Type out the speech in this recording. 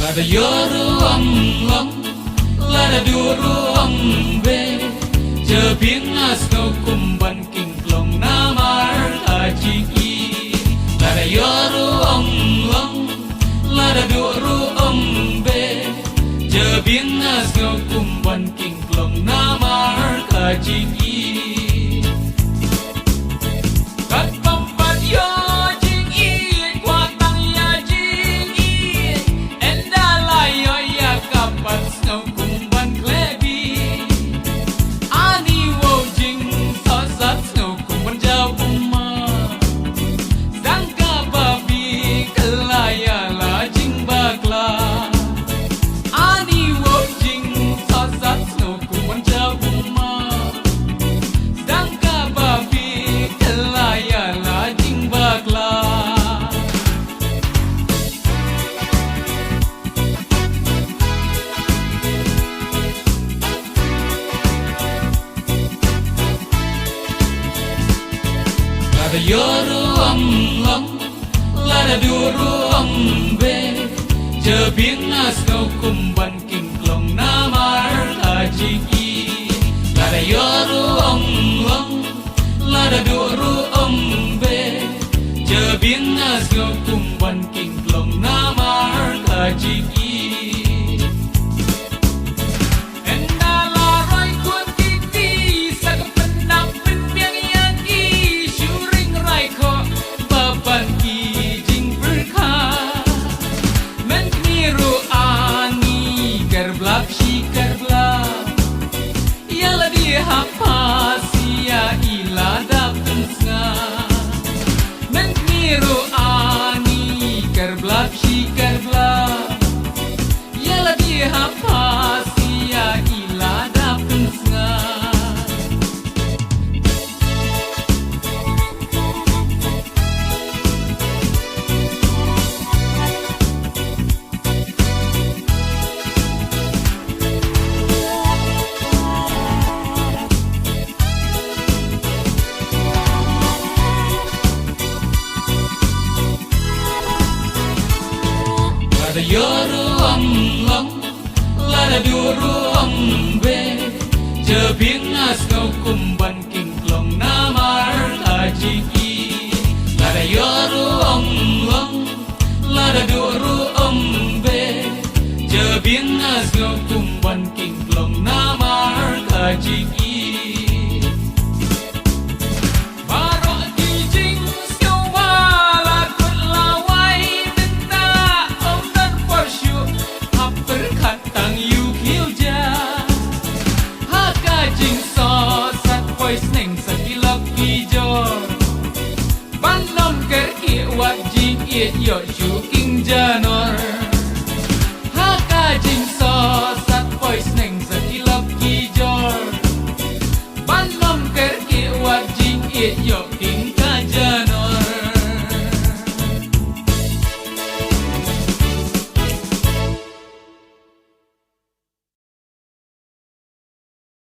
Lada yoru long, lada duru be, jebing asno kumban king klong namar ajiki. Lada yoru long, lada duru be, jebing asno kumban king klong namar ajiki. Lada yoru long, lada duru be, jebing asno kumban king klong namar ajiki. Lada yoru long, lada duru be, jebing asno kumban king klong namar ajiki. Hapa sia ilada pensga men miru ani kerblak shi kerblak yala di hapa sia ilada pensga. Lada yoru long, lada duru be, jebing asno kumban king klong namar ajiki. Lada yoru long, lada duru be, jebing asno kumban king klong namar ajiki. Yo shuking janor haka jing so sat pois neng sakilap ki jor ban nom ker ki wat jing yo